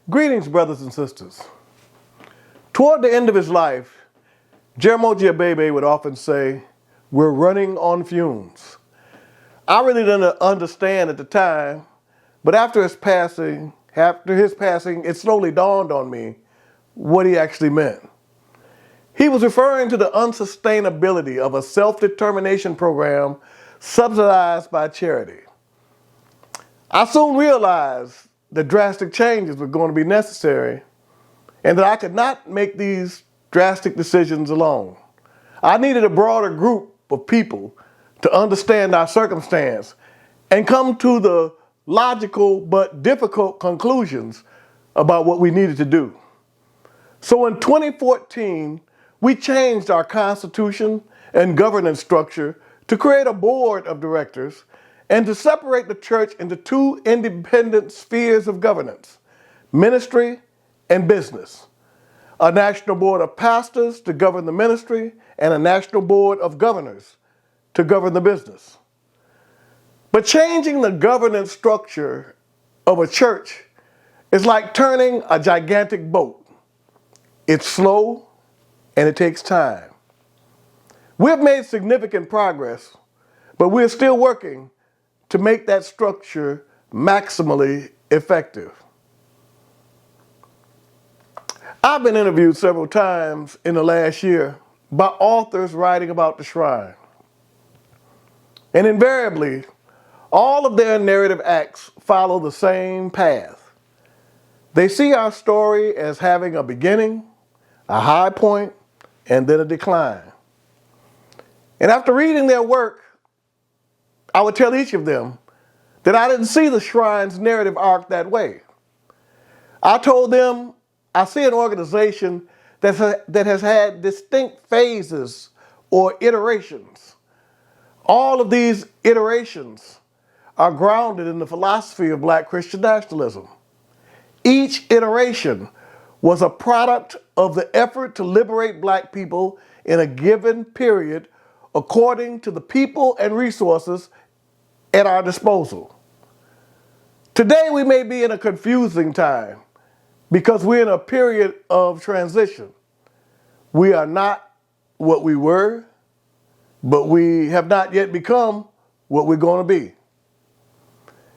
Greetings, brothers and sisters. Toward the end of his life, Jaramogi would often say, "We're running on fumes." I really didn't understand at the time, but after his passing, it slowly dawned on me what he actually meant. He was referring to the unsustainability of a self-determination program subsidized by charity. I soon realized that drastic changes were going to be necessary and that I could not make these drastic decisions alone. I needed a broader group of people to understand our circumstance and come to the logical but difficult conclusions about what we needed to do. So in 2014, we changed our constitution and governance structure to create a board of directors and to separate the church into two independent spheres of governance: ministry and business. A national board of pastors to govern the ministry and a national board of governors to govern the business. But changing the governance structure of a church is like turning a gigantic boat. It's slow and it takes time. We've made significant progress, but we're still working to make that structure maximally effective. I've been interviewed several times in the last year by authors writing about the shrine. And invariably, all of their narrative acts follow the same path. They see our story as having a beginning, a high point, and then a decline. And after reading their work, I would tell each of them that I didn't see the shrine's narrative arc that way. I told them I see an organization that has had distinct phases or iterations. All of these iterations are grounded in the philosophy of Black Christian nationalism. Each iteration was a product of the effort to liberate Black people in a given period according to the people and resources at our disposal. Today we may be in a confusing time because we're in a period of transition. We are not what we were, but we have not yet become what we're going to be.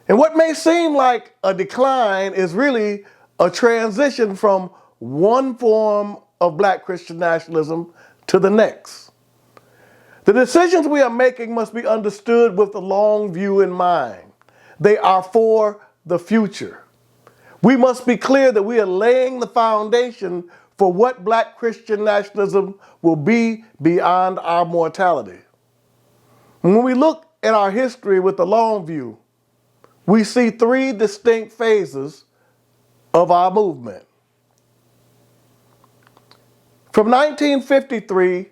And what may seem like a decline is really a transition from one form of Black Christian nationalism to the next. The decisions we are making must be understood with the long view in mind. They are for the future. We must be clear that we are laying the foundation for what Black Christian nationalism will be beyond our mortality. And when we look at our history with the long view, we see three distinct phases of our movement. From 1953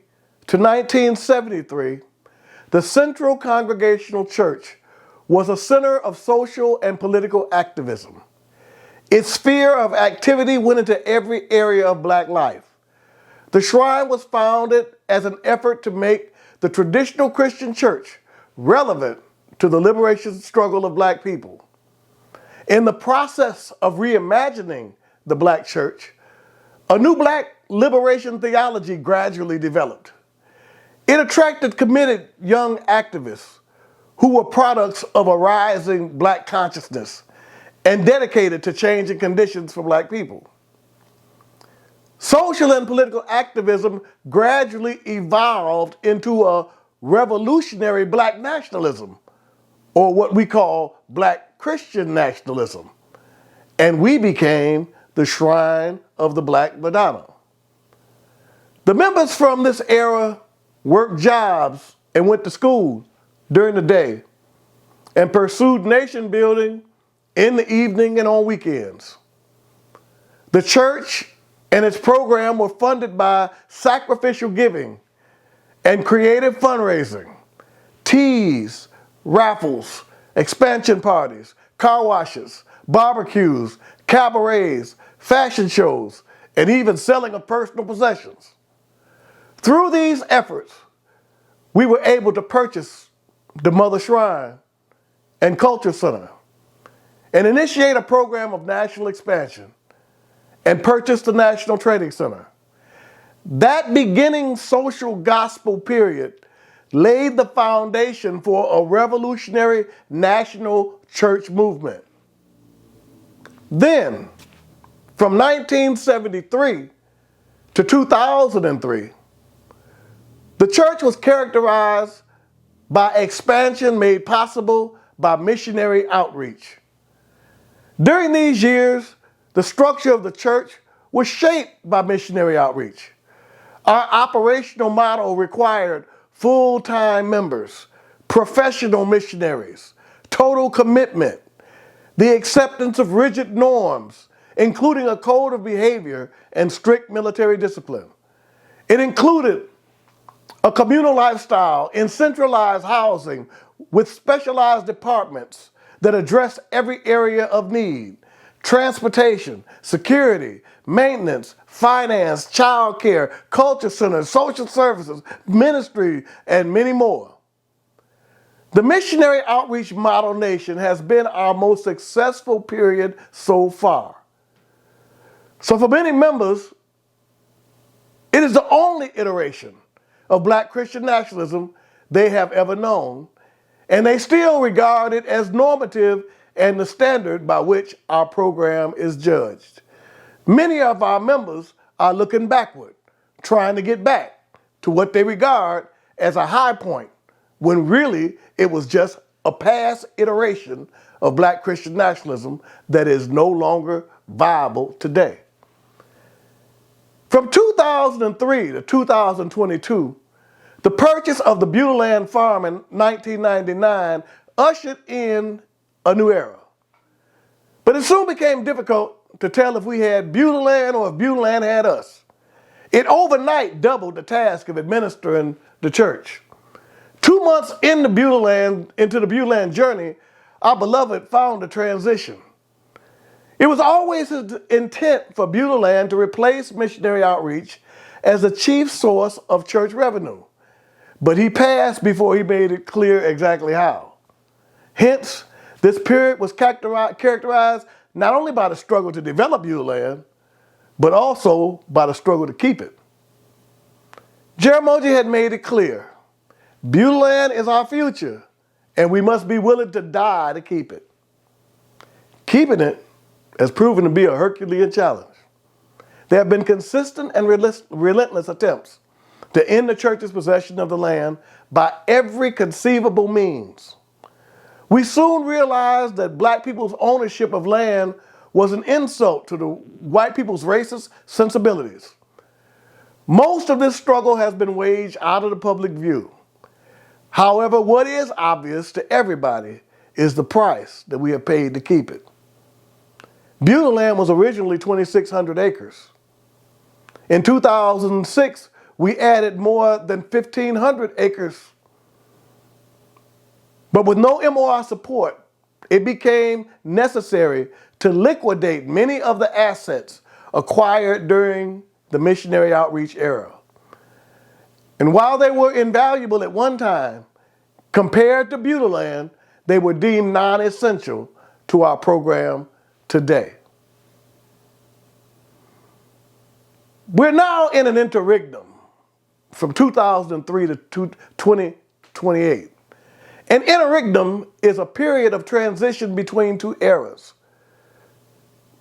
to 1973, the Central Congregational Church was a center of social and political activism. Its sphere of activity went into every area of Black life. The shrine was founded as an effort to make the traditional Christian church relevant to the liberation struggle of Black people. In the process of reimagining the Black church, a new Black liberation theology gradually developed. It attracted committed young activists who were products of a rising Black consciousness and dedicated to changing conditions for Black people. Social and political activism gradually evolved into a revolutionary Black nationalism, or what we call Black Christian nationalism, and we became the Shrine of the Black Madonna. The members from this era worked jobs and went to school during the day and pursued nation building in the evening and on weekends. The church and its program were funded by sacrificial giving and creative fundraising, teas, raffles, expansion parties, car washes, barbecues, cabarets, fashion shows, and even selling of personal possessions. Through these efforts, we were able to purchase the Mother Shrine and Culture Center and initiate a program of national expansion and purchased the National Trading Center. That beginning social gospel period laid the foundation for a revolutionary national church movement. Then, from 1973 to 2003, the church was characterized by expansion made possible by missionary outreach. During these years, the structure of the church was shaped by missionary outreach. Our operational model required full-time members, professional missionaries, total commitment, the acceptance of rigid norms, including a code of behavior and strict military discipline. It included a communal lifestyle in centralized housing with specialized departments that address every area of need: transportation, security, maintenance, finance, childcare, culture centers, social services, ministry, and many more. The missionary outreach model nation has been our most successful period so far. So for many members, it is the only iteration of Black Christian nationalism they have ever known, and they still regard it as normative and the standard by which our program is judged. Many of our members are looking backward, trying to get back to what they regard as a high point, when really it was just a past iteration of Black Christian nationalism that is no longer viable today. From 2003 to 2022, the purchase of the Beulah Farm in 1999 ushered in a new era. But it soon became difficult to tell if we had Beulah or if Beulah had us. It overnight doubled the task of administering the church. 2 months into the Beulah journey, our beloved found a transition. It was always his intent for Beulah to replace missionary outreach as the chief source of church revenue. But he passed before he made it clear exactly how. Hence, this period was characterized not only by the struggle to develop Beulah, but also by the struggle to keep it. Jaramogi had made it clear: Beulah is our future, and we must be willing to die to keep it. Keeping it has proven to be a Herculean challenge. There have been consistent and relentless attempts to end the church's possession of the land by every conceivable means. We soon realized that Black people's ownership of land was an insult to the white people's racist sensibilities. Most of this struggle has been waged out of the public view. However, what is obvious to everybody is the price that we have paid to keep it. Beulah was originally 2,600 acres. In 2006, we added more than 1,500 acres. But with no MOR support, it became necessary to liquidate many of the assets acquired during the missionary outreach era. And while they were invaluable at one time, compared to Beulah, they were deemed non-essential to our program today. We're now in an interregnum from 2003 to 2028. An interregnum is a period of transition between two eras.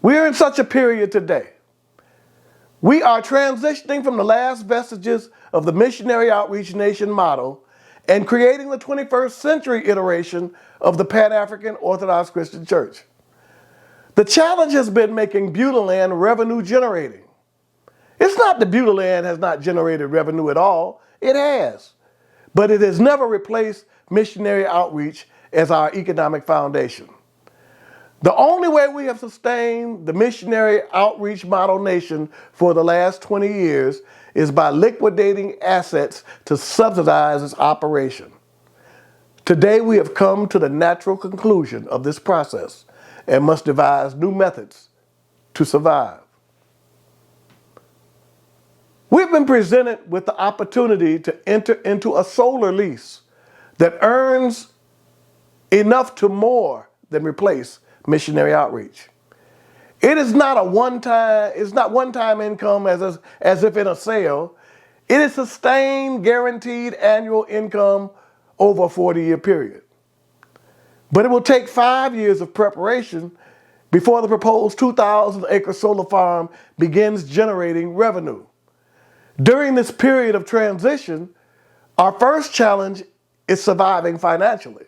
We're in such a period today. We are transitioning from the last vestiges of the missionary outreach nation model and creating the 21st century iteration of the Pan-African Orthodox Christian Church. The challenge has been making Beulah revenue generating. It's not that Beulah has not generated revenue at all. It has. But it has never replaced missionary outreach as our economic foundation. The only way we have sustained the missionary outreach model nation for the last 20 years is by liquidating assets to subsidize its operation. Today we have come to the natural conclusion of this process and must devise new methods to survive. We've been presented with the opportunity to enter into a solar lease that earns enough to more than replace missionary outreach. It is not a one-time, it's not one-time income as if in a sale. It is sustained, guaranteed annual income over a 40-year period. But it will take 5 years of preparation before the proposed 2,000-acre solar farm begins generating revenue. During this period of transition, our first challenge is surviving financially.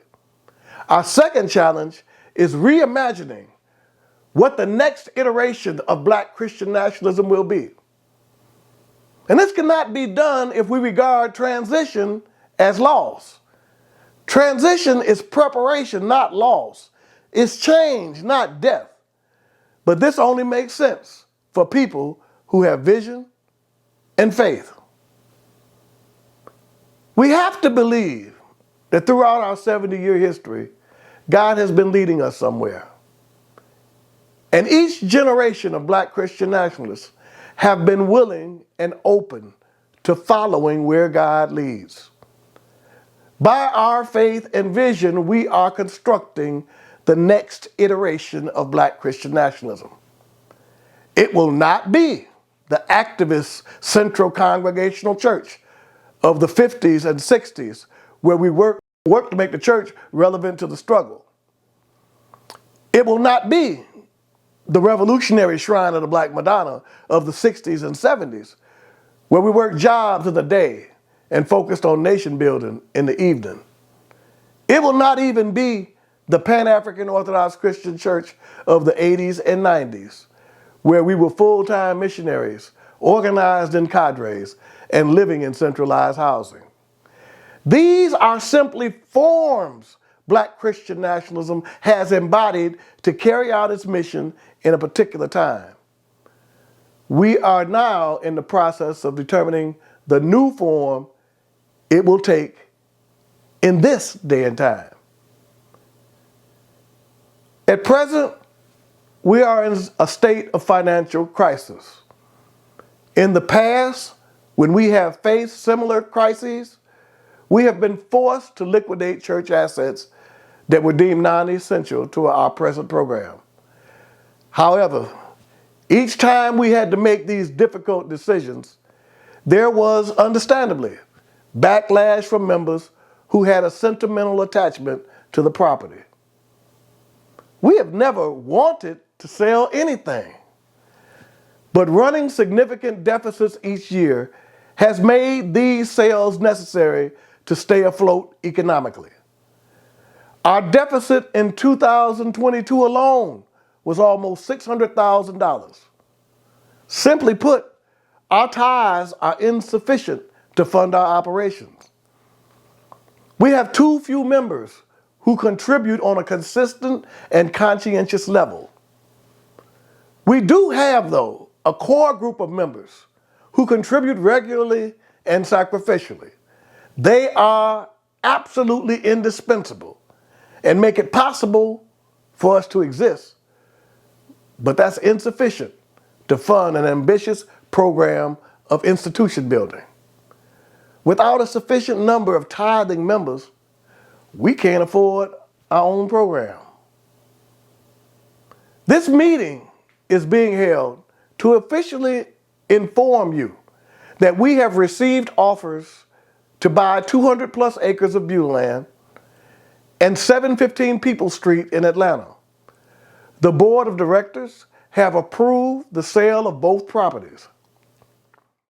Our second challenge is reimagining what the next iteration of Black Christian nationalism will be. And this cannot be done if we regard transition as loss. Transition is preparation, not loss. It's change, not death. But this only makes sense for people who have vision and faith. We have to believe that throughout our 70-year history, God has been leading us somewhere. And each generation of Black Christian nationalists have been willing and open to following where God leads. By our faith and vision, we are constructing the next iteration of Black Christian nationalism. It will not be the activist Central Congregational Church of the 50s and 60s, where we work to make the church relevant to the struggle. It will not be the revolutionary shrine of the Black Madonna of the 60s and 70s, where we worked jobs in the day and focused on nation building in the evening. It will not even be the Pan-African Orthodox Christian Church of the 80s and 90s, where we were full-time missionaries, organized in cadres, and living in centralized housing. These are simply forms Black Christian nationalism has embodied to carry out its mission in a particular time. We are now in the process of determining the new form it will take in this day and time. At present, we are in a state of financial crisis. In the past, when we have faced similar crises, we have been forced to liquidate church assets that were deemed non-essential to our present program. However, each time we had to make these difficult decisions, there was, understandably, backlash from members who had a sentimental attachment to the property. We have never wanted to sell anything, but running significant deficits each year has made these sales necessary to stay afloat economically. Our deficit in 2022 alone was almost $600,000. Simply put, our tithes are insufficient to fund our operations. We have too few members who contribute on a consistent and conscientious level. We do have, though, a core group of members who contribute regularly and sacrificially. They are absolutely indispensable and make it possible for us to exist. But that's insufficient to fund an ambitious program of institution building. Without a sufficient number of tithing members, we can't afford our own program. This meeting is being held to officially inform you that we have received offers to buy 200 plus acres of Beulah land and 715 Peoples Street in Atlanta. The board of directors have approved the sale of both properties.